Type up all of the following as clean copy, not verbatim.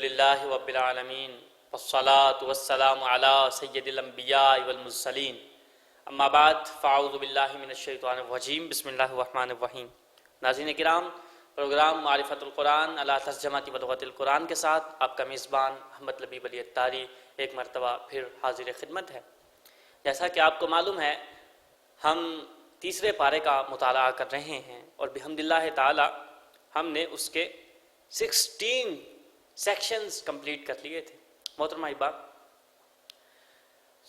للہ رب العالمین والصلاة والسلام علی سید الانبیاء والمرسلین اما بعد فاعوذ باللہ من الشیطان الرجیم بسم اللہ الرحمن الرحیم۔ ناظرین کرام، پروگرام معرفت القرآن علی ترجمہ ولغت القرآن کے ساتھ آپ کا میزبان احمد لبیب علی اتاری ایک مرتبہ پھر حاضر خدمت ہے۔ جیسا کہ آپ کو معلوم ہے، ہم تیسرے پارے کا مطالعہ کر رہے ہیں اور بحمداللہ تعالی ہم نے اس کے 16 سیکشنز کمپلیٹ کر لیے تھے۔ محترمہ احباب،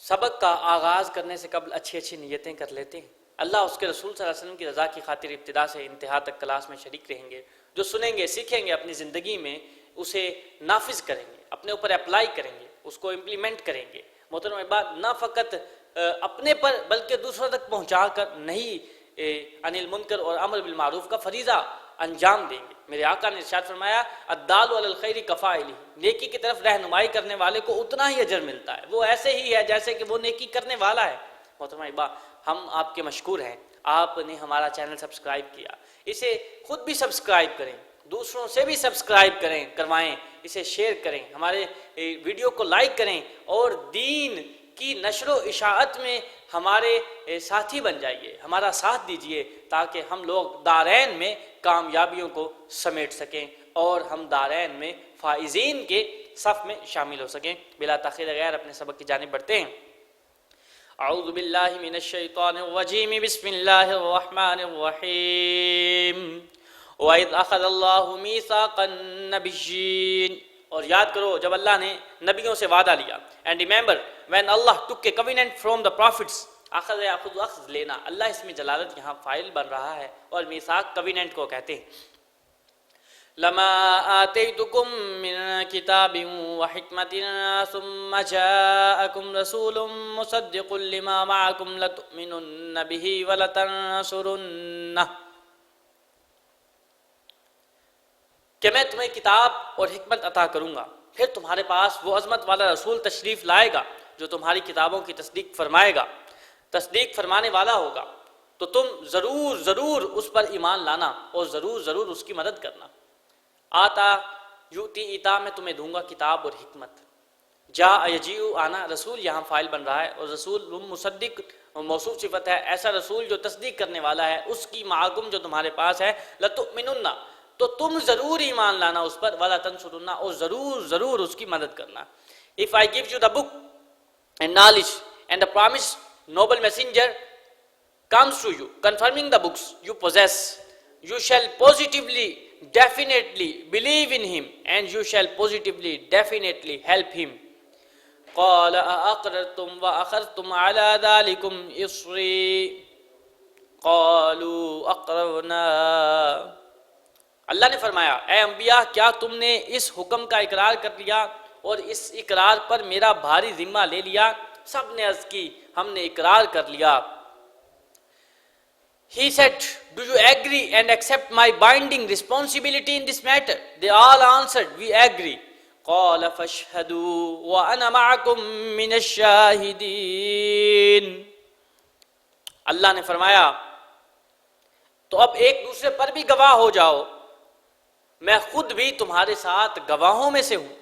سبق کا آغاز کرنے سے قبل اچھی نیتیں کر لیتے ہیں۔ اللہ اس کے رسول صلی اللہ علیہ وسلم کی رضا کی خاطر ابتدا سے انتہا تک کلاس میں شریک رہیں گے۔ جو سنیں گے، سیکھیں گے، اپنی زندگی میں اسے نافذ کریں گے، اپنے اوپر اپلائی کریں گے، اس کو امپلیمنٹ کریں گے۔ محترمہ احباب، نہ فقط اپنے پر بلکہ دوسروں تک پہنچا کر نہیں عن المنکر اور امر بالمعروف کا فریضہ انجام دیں گے۔ میرے آقا نے ارشاد فرمایا، الدال علی الخیر کفاعلہ، نیکی کی طرف رہنمائی کرنے والے کو اتنا ہی اجر ملتا ہے، وہ ایسے ہی ہے جیسے کہ وہ نیکی کرنے والا ہے۔ محترمہ احباب، ہم آپ کے مشکور ہیں، آپ نے ہمارا چینل سبسکرائب کیا، اسے خود بھی سبسکرائب کریں، دوسروں سے بھی سبسکرائب کروائیں، اسے شیئر کریں، ہمارے ویڈیو کو لائک کریں اور دین کی نشر و اشاعت میں ہمارے ساتھی بن جائیے، ہمارا ساتھ دیجئے تاکہ ہم لوگ دارین میں کامیابیوں کو سمیٹ سکیں اور ہم دارین میں فائزین کے صف میں شامل ہو سکیں۔ بلا تاخیر غیر اپنے سبق کی جانب بڑھتے ہیں۔ اعوذ باللہ من الشیطان الرجیم، بسم اللہ الرحمن الرحیم۔ وَإِذْ أَخَذَ اللَّهُ مِيثَاقَ النَّبِيِّينَ، اور یاد کرو جب اللہ نے نبیوں سے وعدہ لیا۔ And remember when Allah took a covenant from the prophets، اخذ یاخذ اخذ لینا، اللہ اس میں جلالت یہاں فاعل بن رہا ہے اور میثاق کویننٹ کو کہتے ہیں۔ لما آتیتکم من کتاب وحکمت ثم جاءکم رسول مصدق لما معکم لتؤمنن به ولتنصرنہ، کہ میں تمہیں کتاب اور حکمت عطا کروں گا، پھر تمہارے پاس وہ عظمت والا رسول تشریف لائے گا جو تمہاری کتابوں کی تصدیق فرمائے گا، تصدیق فرمانے والا ہوگا، تو تم ضرور اس پر ایمان لانا اور ضرور اس کی مدد کرنا۔ آتا یوتی ایتا، میں تمہیں دوں گا کتاب اور حکمت۔ جا یجیء، آنا، رسول یہاں فاعل بن رہا ہے اور رسول مصدق موصوف صفت ہے، ایسا رسول جو تصدیق کرنے والا ہے، اس کی معکم جو تمہارے پاس ہے، لتؤمنن، تو تم ضرور ایمان لانا اس پر، ولا تنصرن، اور ضرور اس کی مدد کرنا۔ If I give you the book and knowledge and the promised noble messenger comes to you, confirming the books you possess, you shall positively, definitely believe in him and you shall positively, definitely help him. قال أأقررتم وأخذتم على ذلكم إصري قالوا أقررنا۔ اللہ نے فرمایا، اے انبیاء، کیا تم نے اس حکم کا اقرار کر لیا اور اس اقرار پر میرا بھاری ذمہ لے لیا؟ سب نے عرض کی، ہم نے اقرار کر لیا۔ He said, do you agree and accept my binding responsibility in this matter? They all answered, we agree. قال فاشهدوا وأنا معكم من الشاهدين۔ اللہ نے فرمایا، تو اب ایک دوسرے پر بھی گواہ ہو جاؤ، میں خود بھی تمہارے ساتھ گواہوں میں سے ہوں۔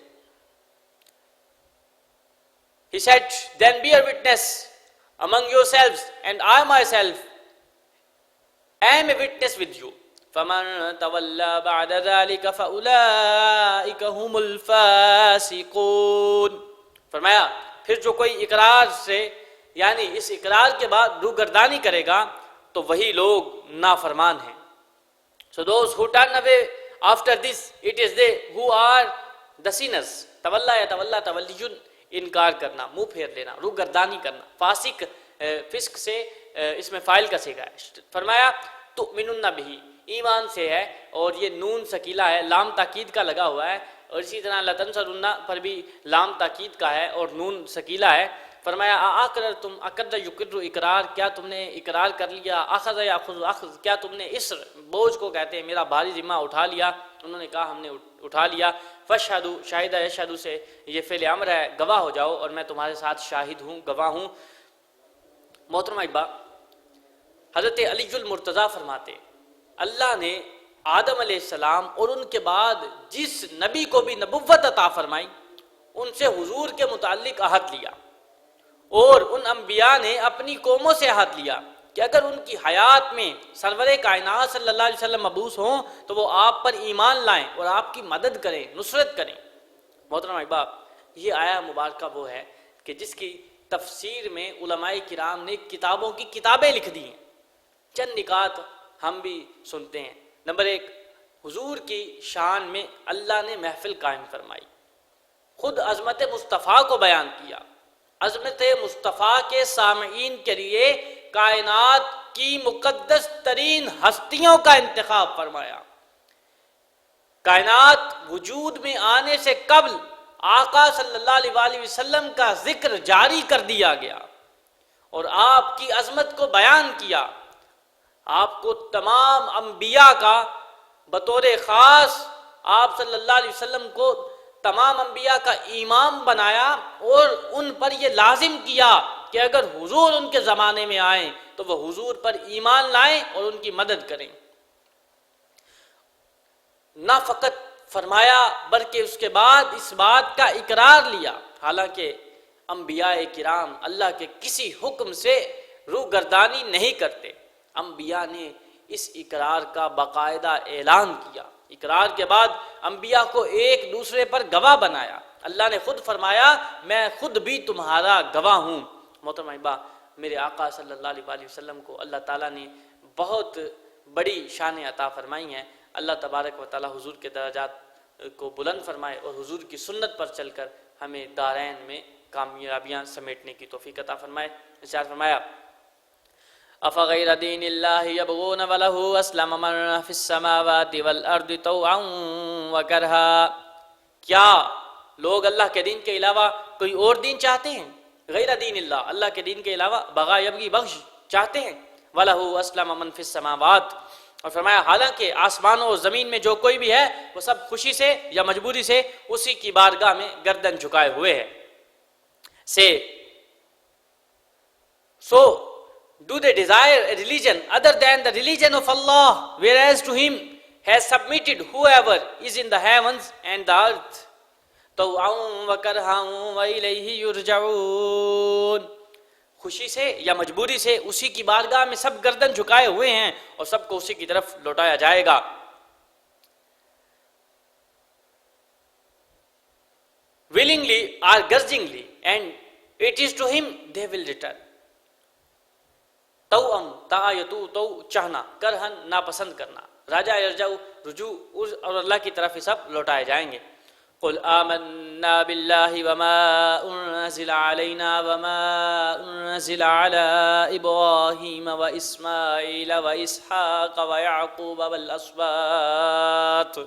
He said, then bear witness among yourselves and I myself am a witness with you. فَمَن تَوَلَّى بَعْدَ ذَلِكَ فَأُولَئِكَ هُمُ الْفَاسِقُونَ۔ فرمایا، پھر جو کوئی اقرار سے یعنی اس اقرار کے بعد روگردانی کرے گا تو وہی لوگ نافرمان ہیں۔ So those who turn away after this, it is they who are the sinners۔ تولا یا تولا تولیجن، انکار کرنا، منہ پھیر لینا، روگردانی کرنا۔ فاسق فسق سے اس میں فاعل کا صیغہ ہے۔ فرمایا تؤمنون بہ، ایمان سے ہے، اور یہ نون ثقیلہ ہے، لام تاکید کا لگا ہوا ہے، اور اسی طرح لتنصرن پر بھی لام تاکید کا ہے اور نون ثقیلہ ہے۔ فرمایا اقررتم، اقر یقر اقرار، کیا تم نے اقرار کر لیا؟ اخذ یاخذ اخذ، کیا تم نے اس بوجھ کو کہتے ہیں میرا بھاری ذمہ اٹھا لیا؟ انہوں نے کہا ہم نے اٹھا لیا۔ فاشہدوا، شاہدہ یشہدوا سے یہ فعل امر ہے، گواہ ہو جاؤ اور میں تمہارے ساتھ شاہد ہوں، گواہ ہوں۔ محترمہ احباب، حضرت علی المرتضیٰ فرماتے اللہ نے آدم علیہ السلام اور ان کے بعد جس نبی کو بھی نبوت عطا فرمائی ان سے حضور کے متعلق عہد لیا، اور ان انبیاء نے اپنی قوموں سے عہد لیا کہ اگر ان کی حیات میں سرور کائنات صلی اللہ علیہ وسلم مبعوث ہوں تو وہ آپ پر ایمان لائیں اور آپ کی مدد کریں، نصرت کریں۔ محترم احباب، یہ آیہ مبارکہ وہ ہے کہ جس کی تفسیر میں علماء کرام نے کتابوں کی کتابیں لکھ دی ہیں۔ چند نکات ہم بھی سنتے ہیں۔ نمبر 1، حضور کی شان میں اللہ نے محفل قائم فرمائی، خود عظمت مصطفیٰ کو بیان کیا، عظمت مصطفیٰ کے سامعین کے لیے کائنات کی مقدس ترین ہستیوں کا انتخاب فرمایا۔ کائنات وجود میں آنے سے قبل آقا صلی اللہ علیہ وآلہ وسلم کا ذکر جاری کر دیا گیا اور آپ کی عظمت کو بیان کیا۔ آپ کو تمام انبیاء کا بطور خاص آپ صلی اللہ علیہ وسلم کو تمام انبیاء کا امام بنایا اور ان پر یہ لازم کیا کہ اگر حضور ان کے زمانے میں آئیں تو وہ حضور پر ایمان لائیں اور ان کی مدد کریں۔ نہ فقط فرمایا بلکہ اس کے بعد اس بات کا اقرار لیا، حالانکہ انبیاء کرام اللہ کے کسی حکم سے روگردانی نہیں کرتے، انبیاء نے اس اقرار کا باقاعدہ اعلان کیا۔ اقرار کے بعد انبیاء کو ایک دوسرے پر گواہ بنایا۔ اللہ نے خود فرمایا میں خود بھی تمہارا گواہ ہوں۔ محترم احباب، میرے آقا صلی اللہ علیہ وآلہ وسلم کو اللہ تعالیٰ نے بہت بڑی شان عطا فرمائی ہیں۔ اللہ تبارک و تعالیٰ حضور کے درجات کو بلند فرمائے اور حضور کی سنت پر چل کر ہمیں دارین میں کامیابیاں سمیٹنے کی توفیق عطا فرمائے۔ ارشاد فرمایا افغیر دین اللہ یبغون وله اسلم من فی السماوات والارض طوعا وکرہا، کیا لوگ اللہ کے دین کے علاوہ کوئی اور دین چاہتے ہیں؟ غیر دین اللہ، اللہ کے دین کے علاوہ بغا یبغی بخش چاہتے ہیں۔ وله اسلم من فی السماوات، اور فرمایا حالانکہ آسمانوں اور زمین میں جو کوئی بھی ہے وہ سب خوشی سے یا مجبوری سے اسی کی بارگاہ میں گردن جھکائے ہوئے ہیں۔ So do they desire a religion other than the religion of Allah, whereas to him has submitted whoever is in the heavens and the earth طوعا وکرہا وإلیہ یرجعون، خوشی سے یا مجبوری سے اسی کی بارگاہ میں سب گردن جھکائے ہوئے ہیں اور سب کو اسی کی طرف لوٹایا جائے گا۔ willingly or grudgingly, and it is to him they will return۔ توأم تعایتو تو چاہنا، کرہن ناپسند کرنا، راجع یرجعو رجوع، اور اللہ کی طرف ہی سب لوٹائے جائیں گے۔ قل آمنا باللہ وما انزل علینا وما انزل علی ابراہیم واسماعیل واسحاق ویعقوب والاسباط،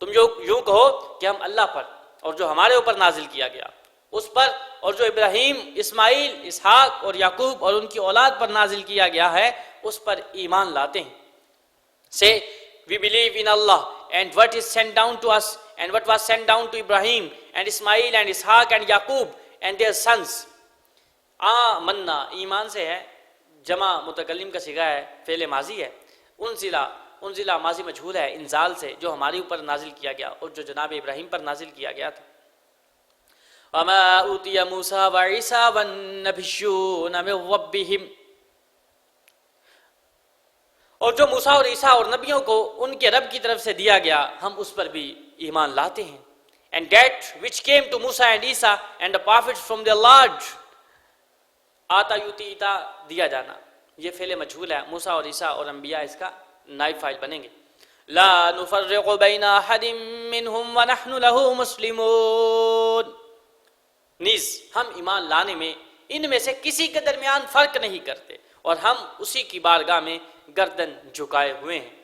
تم یوں کہو کہ ہم اللہ پر اور جو ہمارے اوپر نازل کیا گیا اس پر اور جو ابراہیم، اسماعیل، اسحاق اور یعقوب اور ان کی اولاد پر نازل کیا گیا ہے اس پر ایمان لاتے ہیں۔ Say we believe in Allah and what is sent down to us and what was sent down to Ibrahim and Ismail and Ishaq and Yaqub and their sons۔ آمنا ایمان سے ہے، جمع متکلم کا صیغہ ہے، فعل ماضی ہے۔ انزلہ ماضی مجہول ہے، انزال سے، جو ہمارے اوپر نازل کیا گیا اور جو جناب ابراہیم پر نازل کیا گیا تھا۔ وما اوتی موسیٰ وعیسیٰ والنبیون من ربہم، اور جو موسیٰ اور عیسیٰ اور نبیوں کو ان کے رب کی طرف سے دیا گیا ہم اس پر بھی ایمان لاتے ہیں۔ and that which came to Musa and Isa and the prophets from their Lord۔ آتا یوتی اتا دیا جانا، یہ فعل مجہول ہے، موسیٰ اور عیسیٰ اور انبیاء اس کا نائب فاعل بنیں گے۔ لا نفرق بین احد منہم ونحن له مسلمون، نیز ہم ایمان لانے میں ان میں سے کسی کے درمیان فرق نہیں کرتے اور ہم اسی کی بارگاہ میں گردن جھکائے ہوئے ہیں۔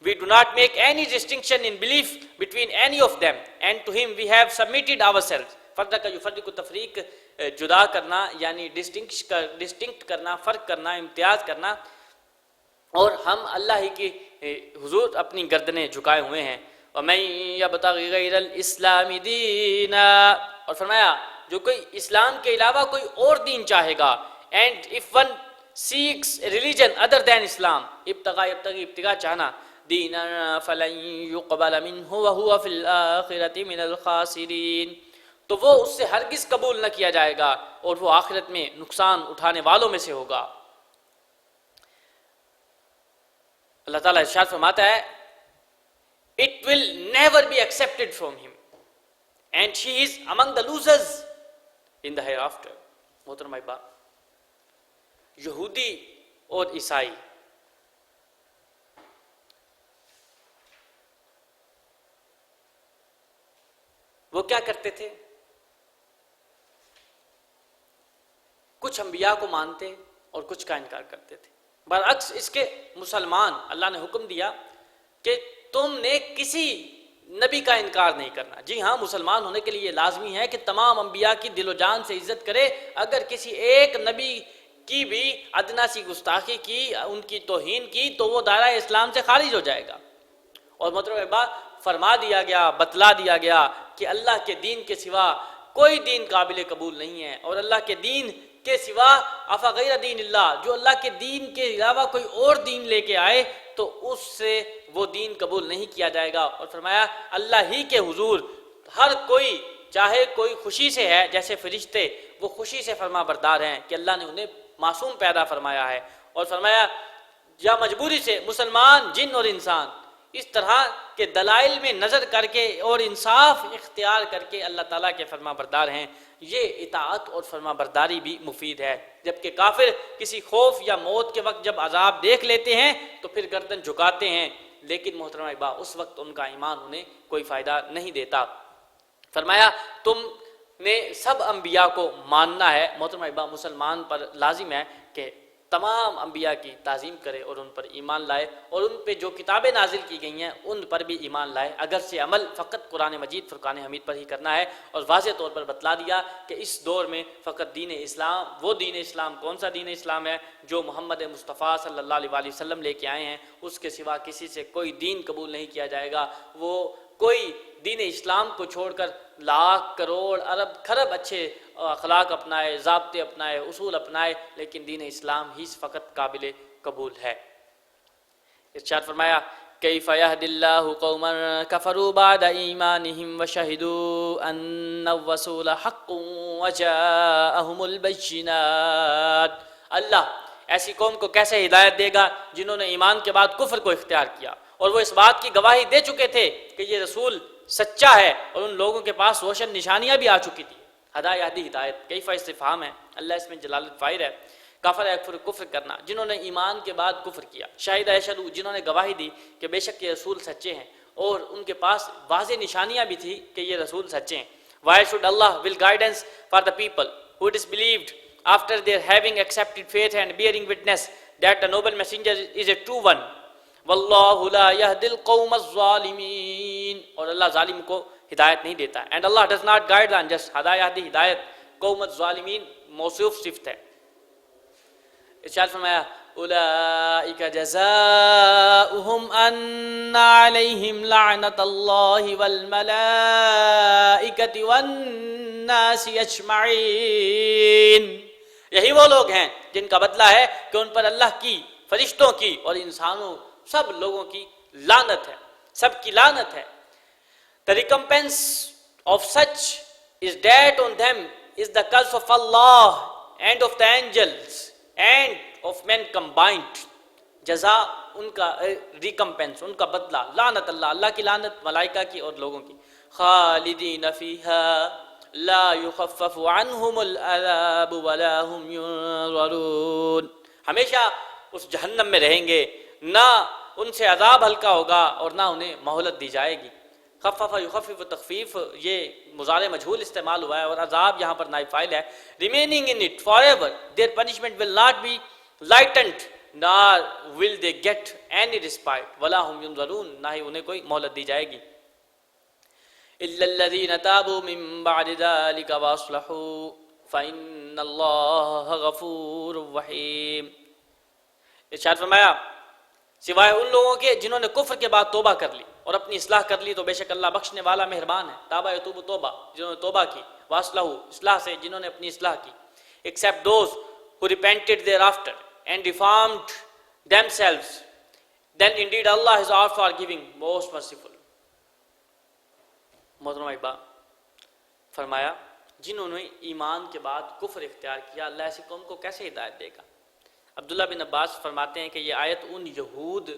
We do not make any distinction in belief between any of them and to him we have submitted ourselves۔ فرق یفرق تفریق، جدا کرنا یعنی ڈسٹنکٹ کرنا، فرق کرنا، امتیاز کرنا، اور ہم اللہ ہی کی حضور اپنی گردنیں جھکائے ہوئے ہیں۔ وَمَن يَبْتَغِ غَيْرَ الْإِسْلَامِ دِينًا، اور فرمایا جو کوئی اسلام کے علاوہ کوئی اور دین چاہے گا، and if one seeks a religion other than Islam، ابتغاء ابتغی ابتغاء چاہنا، دينا فلن يقبل منه وهو في الآخرة من الخاسرين، تو وہ اس سے ہرگز قبول نہ کیا جائے گا اور وہ آخرت میں نقصان اٹھانے والوں میں سے ہوگا۔ اللہ تعالیٰ ارشاد فرماتا ہے it will never be accepted from him and he is among the losers in the hereafter۔ محترم احباب، یہودی اور عیسائی وہ کیا کرتے تھے؟ کچھ انبیاء کو مانتے اور کچھ کا انکار کرتے تھے۔ برعکس اس کے مسلمان، اللہ نے حکم دیا کہ تم نے کسی نبی کا انکار نہیں کرنا۔ جی ہاں، مسلمان ہونے کے لیے لازمی ہے کہ تمام انبیاء کی دل و جان سے عزت کرے۔ اگر کسی ایک نبی کی بھی ادنا سی گستاخی کی، ان کی توہین کی، تو وہ دائرہ اسلام سے خارج ہو جائے گا۔ اور مطلب بات فرما دیا گیا، بتلا دیا گیا کہ اللہ کے دین کے سوا کوئی دین قابل قبول نہیں ہے، اور اللہ کے دین کے سوا افغیر دین اللہ، جو اللہ کے دین کے علاوہ کوئی اور دین لے کے آئے تو اس سے وہ دین قبول نہیں کیا جائے گا۔ اور فرمایا اللہ ہی کے حضور ہر کوئی، چاہے کوئی خوشی سے ہے جیسے فرشتے، وہ خوشی سے فرما بردار ہیں کہ اللہ نے انہیں معصوم پیدا فرمایا ہے، اور فرمایا یا مجبوری سے مسلمان، جن اور انسان اس طرح کے دلائل میں نظر کر کے اور انصاف اختیار کر کے اللہ تعالیٰ کے فرما بردار ہیں۔ یہ اطاعت اور فرما برداری بھی مفید ہے، جبکہ کافر کسی خوف یا موت کے وقت جب عذاب دیکھ لیتے ہیں تو پھر گردن جھکاتے ہیں، لیکن محترم احبا اس وقت ان کا ایمان انہیں کوئی فائدہ نہیں دیتا۔ فرمایا تم نے سب انبیاء کو ماننا ہے۔ محترم احبا مسلمان پر لازم ہے کہ تمام انبیاء کی تعظیم کرے اور ان پر ایمان لائے، اور ان پہ جو کتابیں نازل کی گئی ہیں ان پر بھی ایمان لائے، اگرچہ عمل فقط قرآن مجید فرقان حمید پر ہی کرنا ہے۔ اور واضح طور پر بتلا دیا کہ اس دور میں فقط دین اسلام، وہ دین اسلام کون سا دین اسلام ہے جو محمد مصطفیٰ صلی اللہ علیہ وسلم لے کے آئے ہیں، اس کے سوا کسی سے کوئی دین قبول نہیں کیا جائے گا۔ وہ کوئی دین اسلام کو چھوڑ کر لاکھ کروڑ ارب خرب اچھے اخلاق اپنائے، ضابطے اپنائے، اصول اپنائے، لیکن دین اسلام ہی فقط قابل قبول ہے۔ ارشاد فرمایا کیف یہدی اللہ قوما کفروا بعد ایمانہم وشہدوا ان الرسول حق وجاءہم البینات۔ اللہ ایسی قوم کو کیسے ہدایت دے گا جنہوں نے ایمان کے بعد کفر کو اختیار کیا، اور وہ اس بات کی گواہی دے چکے تھے کہ یہ رسول سچا ہے، اور ان لوگوں کے پاس روشن نشانیاں بھی آ چکی تھی۔ ہدایت ہدایت کیف استفہام ہے، اللہ اس میں جلالت فائر ہے۔ کافر یکفر کفر کرنا، جنہوں نے ایمان کے بعد کفر کیا۔ شاہد یشہد، جنہوں نے گواہی دی کہ بے شک یہ رسول سچے ہیں، اور ان کے پاس واضح نشانیاں بھی تھی کہ یہ رسول سچے ہیں۔ Why should Allah will guidance for the people who disbelieved after their having accepted faith and bearing witness that the noble messenger is a true one. واللہ لا یہدی القوم الظالمین، اور اللہ ظالم کو ہدایت نہیں دیتا۔ And Allah does not guide the unjust، ہدایت ہدایت قوم الظالمین موصوف صفت ہے۔ ارشاد فرمایا اولئک جزاؤہم ان علیہم لعنۃ اللہ والملائکۃ والناس اجمعین۔ یہی وہ لوگ ہیں جن کا بدلہ ہے کہ ان پر اللہ کی، فرشتوں کی اور انسانوں سب لوگوں کی لعنت ہے، سب کی لعنت ہے۔ The recompense of such is that on them is the curse of Allah and of the angels and of men combined۔ جزا ان کا ریکمپنس، ان کا بدلہ، لعنت اللہ، اللہ کی لعنت، ملائکہ کی اور لوگوں کی۔ خالدین فیہا لا یخفف عنہم العذاب ولا هم ینظرون۔ ہمیشہ اس جہنم میں رہیں گے، نہ ان سے عذاب ہلکا ہوگا اور نہ انہیں مہلت دی جائے گی۔ خفف یخفف تخفیف یہ مضارع مجہول استعمال ہوا ہے، اور عذاب یہاں پر نائب فاعل ہے۔ remaining in it forever their punishment will not be lightened nor will they get any respite ولا هم ينظرون، نہ ہی انہیں کوئی مہلت دی جائے گی۔ الا الذين تابوا من بعد ذلك واصلحوا فان الله غفور رحيم۔ ارشاد فرمایا سوائے ان لوگوں کے جنہوں نے کفر کے بعد توبہ کر لی اور اپنی اصلاح کر لی تو بے شک اللہ بخشنے والا مہربان ہے۔ تابہ یتوب توبہ، جنہوں نے توبہ کی، واصلحوا اصلاح سے جنہوں نے اپنی اصلاح کی۔ except those who repented thereafter and reformed themselves then indeed Allah is all forgiving, most merciful. محترم احبا، فرمایا جنہوں نے ایمان کے بعد کفر اختیار کیا اللہ ایسی قوم کو کیسے ہدایت دے گا؟ عبداللہ بن عباس فرماتے ہیں کہ یہ آیت ان یہود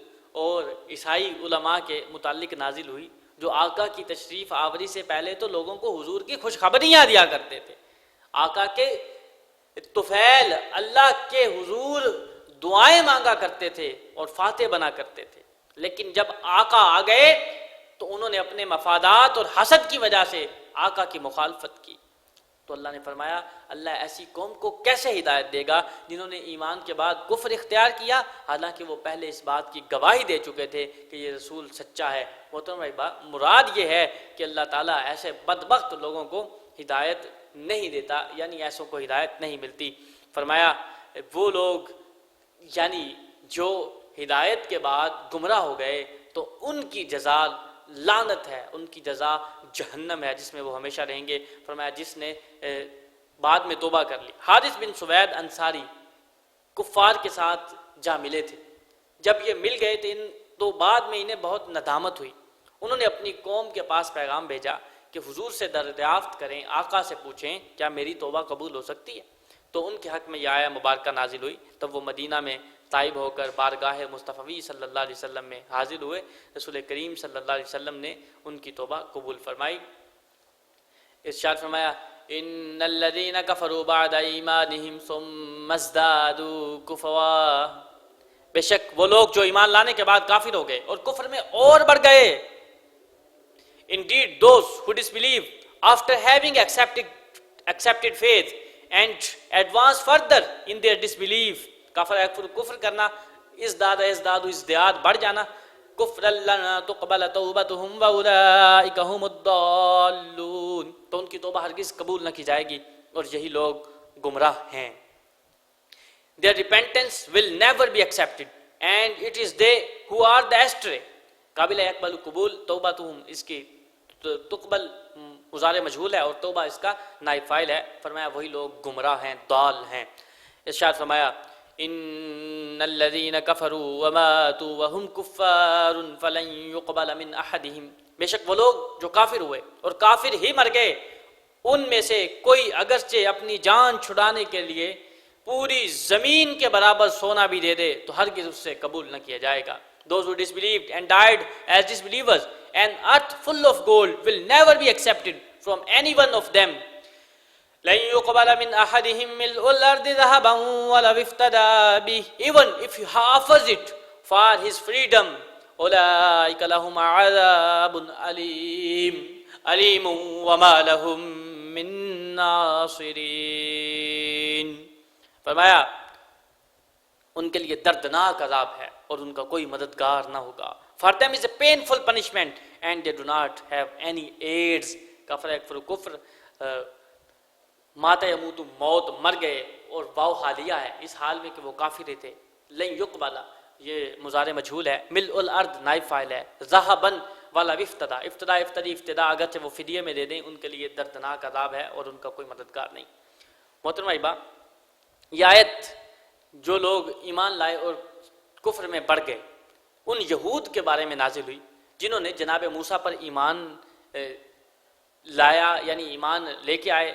اور عیسائی علماء کے متعلق نازل ہوئی جو آقا کی تشریف آوری سے پہلے تو لوگوں کو حضور کی خوشخبریاں دیا کرتے تھے، آقا کے طفیل اللہ کے حضور دعائیں مانگا کرتے تھے اور فاتح بنا کرتے تھے، لیکن جب آقا آ گئے تو انہوں نے اپنے مفادات اور حسد کی وجہ سے آقا کی مخالفت کی. تو اللہ نے فرمایا اللہ ایسی قوم کو کیسے ہدایت دے گا جنہوں نے ایمان کے بعد کفر اختیار کیا، حالانکہ وہ پہلے اس بات کی گواہی دے چکے تھے کہ یہ رسول سچا ہے. محترم بھائی، مراد یہ ہے کہ اللہ تعالیٰ ایسے بدبخت لوگوں کو ہدایت نہیں دیتا، یعنی ایسوں کو ہدایت نہیں ملتی. فرمایا وہ لوگ یعنی جو ہدایت کے بعد گمراہ ہو گئے تو ان کی جزا لعنت ہے، ان کی جزا جہنم ہے جس میں وہ ہمیشہ رہیں گے. فرمایا جس نے بعد میں توبہ کر لی. حارث بن سوید انصاری کفار کے ساتھ جا ملے تھے، جب یہ مل گئے تھے تو بعد میں انہیں بہت ندامت ہوئی. انہوں نے اپنی قوم کے پاس پیغام بھیجا کہ حضور سے دریافت کریں، آقا سے پوچھیں کیا میری توبہ قبول ہو سکتی ہے. تو ان کے حق میں یہ آیہ مبارکہ نازل ہوئی. تب وہ مدینہ میں طائب ہو کر بارگاہ مصطفی صلی اللہ علیہ وسلم میں حاضر ہوئے. رسول کریم صلی اللہ علیہ وسلم نے ان کی توبہ قبول فرمائی. ارشاد فرمایا ان الذين كفروا بعد ایمانهم ثم ازدادوا كفرا، بے شک وہ لوگ جو ایمان لانے کے بعد کافر ہو گئے اور کفر میں اور بڑھ گئے. Indeed those who disbelieve after having accepted faith and advance further in their disbelief، کفر کرنا، ازدیاد بڑھ جانا، کفر لن تقبل توبتهم واولئک هم الضالون، تو ان کی توبہ ہرگز قبول نہ کی جائے گی اور یہی لوگ گمراہ ہیں. Their repentance will never be accepted and it is they who are the astray. قابل اقبال قبول توبتهم، اس کی تقبل مضارع مجہول ہے اور توبہ اس کا نائب فاعل ہے. فرمایا وہی لوگ گمراہ ہیں، ضال ہیں. ارشاد فرمایا ان الذين كفروا وماتوا وهم كفار فلن يقبل من احدهم، بے شک وہ لوگ جو کافر ہوئے اور کافر ہی مر گئے ان میں سے کوئی اگرچہ اپنی جان چھڑانے کے لیے پوری زمین کے برابر سونا بھی دے دے تو ہرگز اس سے قبول نہ کیا جائے گا. Those who disbelieved and died as disbelievers, an earth full of gold will never be accepted from any one of them. لن يقبل من أحدهم ملء الأرض ذهبا ولو افتدى به، even if he offers it for his freedom. أولئك لهم عذاب أليم وما لهم من ناصرين. فرمایا ان کے لیے دردناک عذاب ہے اور ان کا کوئی مددگار نہ ہوگا. For them is a painful punishment and they do not have any aids. کفر یکفر کفر، مات یموت موت، مر گئے، اور واو حالیہ ہے اس حال میں کہ وہ کافر تھے. لن یقبل یہ مضارع مجہول ہے، ملء الارض نائب فاعل ہے، ذہبا والا افتدا، افتدا اگرچہ وہ فدیے میں دے دیں ان کے لیے دردناک عذاب ہے اور ان کا کوئی مددگار نہیں. محترم احبا، یہ آیت جو لوگ ایمان لائے اور کفر میں بڑھ گئے ان یہود کے بارے میں نازل ہوئی جنہوں نے جناب موسیٰ پر ایمان لایا، یعنی ایمان لے کے آئے،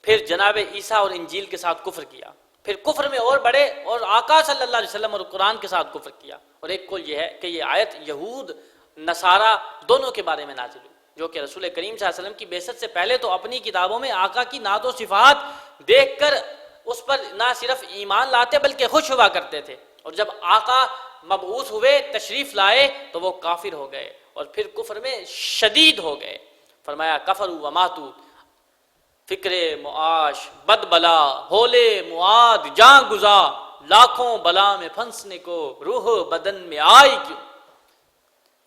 پھر جناب عیسیٰ اور انجیل کے ساتھ کفر کیا، پھر کفر میں اور بڑھے اور آقا صلی اللہ علیہ وسلم اور قرآن کے ساتھ کفر کیا. اور ایک قول یہ ہے کہ یہ آیت یہود نصارہ دونوں کے بارے میں نازل ہوئی جو کہ رسول کریم صلی اللہ علیہ وسلم کی بعثت سے پہلے تو اپنی کتابوں میں آقا کی نعت و صفات دیکھ کر اس پر نہ صرف ایمان لاتے بلکہ خوش ہوا کرتے تھے، اور جب آقا مبعوث ہوئے تشریف لائے تو وہ کافر ہو گئے اور پھر کفر میں شدید ہو گئے. فرمایا کفروا وماتوا، فکر معاش بد بلا ہولے معاد جاں گزا، لاکھوں بلا میں پھنسنے کو روح بدن میں آئی کیوں.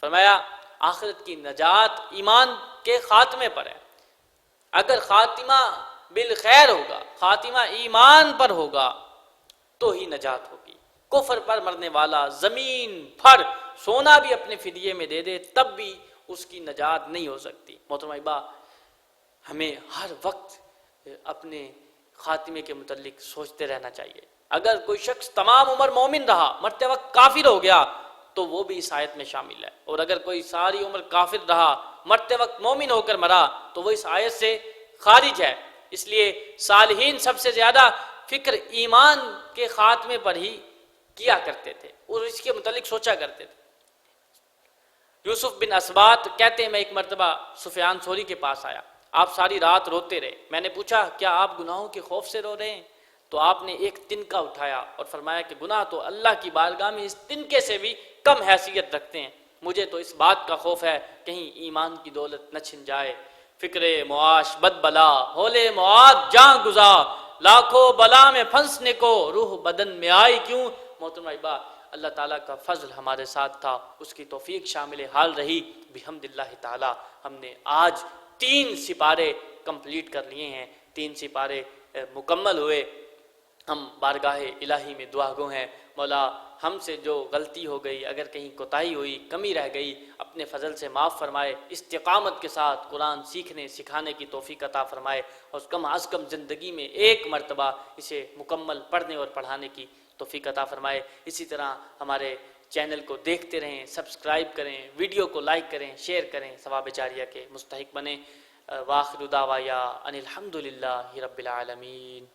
فرمایا آخرت کی نجات ایمان کے خاتمے پر ہے. اگر خاتمہ بالخیر ہوگا، خاتمہ ایمان پر ہوگا تو ہی نجات ہوگی. کفر پر مرنے والا زمین پھر سونا بھی اپنے فدیے میں دے دے تب بھی اس کی نجات نہیں ہو سکتی. محترم احبا، ہمیں ہر وقت اپنے خاتمے کے متعلق سوچتے رہنا چاہیے. اگر کوئی شخص تمام عمر مومن رہا، مرتے وقت کافر ہو گیا تو وہ بھی اس آیت میں شامل ہے، اور اگر کوئی ساری عمر کافر رہا مرتے وقت مومن ہو کر مرا تو وہ اس آیت سے خارج ہے۔ اس لیے صالحین سب سے زیادہ فکر ایمان کے خاتمے پر ہی کیا کرتے تھے اور اس کے متعلق سوچا کرتے تھے۔ یوسف بن اسبات کہتے ہیں میں ایک مرتبہ سفیان ثوری کے پاس آیا، آپ ساری رات روتے رہے، میں نے پوچھا کیا آپ گناہوں کے خوف سے رو رہے ہیں؟ تو آپ نے ایک تنکا اٹھایا اور فرمایا کہ گناہ تو اللہ کی بارگاہ میں اس تنکے سے بھی کم حیثیت رکھتے ہیں، مجھے تو اس بات کا خوف ہے کہیں ایمان کی دولت نہ چھن جائے۔ فکر معاش بد بلا ہولے معاد جاں گزا، لاکھوں بلا میں پھنسنے کو روح بدن میں آئی کیوں۔ محترم احبا، اللہ تعالیٰ کا فضل ہمارے ساتھ تھا، اس کی توفیق شامل حال رہی بحمد اللہ تعالیٰ۔ ہم نے آج 3 سپارے کمپلیٹ کر لیے ہیں، 3 سپارے مکمل ہوئے۔ ہم بارگاہ الہی میں دعا گو ہیں، مولا ہم سے جو غلطی ہو گئی، اگر کہیں کوتاہی ہوئی، کمی رہ گئی، اپنے فضل سے معاف فرمائے، استقامت کے ساتھ قرآن سیکھنے سکھانے کی توفیق عطا فرمائے، اور کم از کم زندگی میں ایک مرتبہ اسے مکمل پڑھنے اور پڑھانے کی توفیق عطا فرمائے۔ اسی طرح ہمارے چینل کو دیکھتے رہیں، سبسکرائب کریں، ویڈیو کو لائک کریں، شیئر کریں، ثواب جاریہ کے مستحق بنیں۔ وآخر دعوایا ان الحمد للہ رب العالمین۔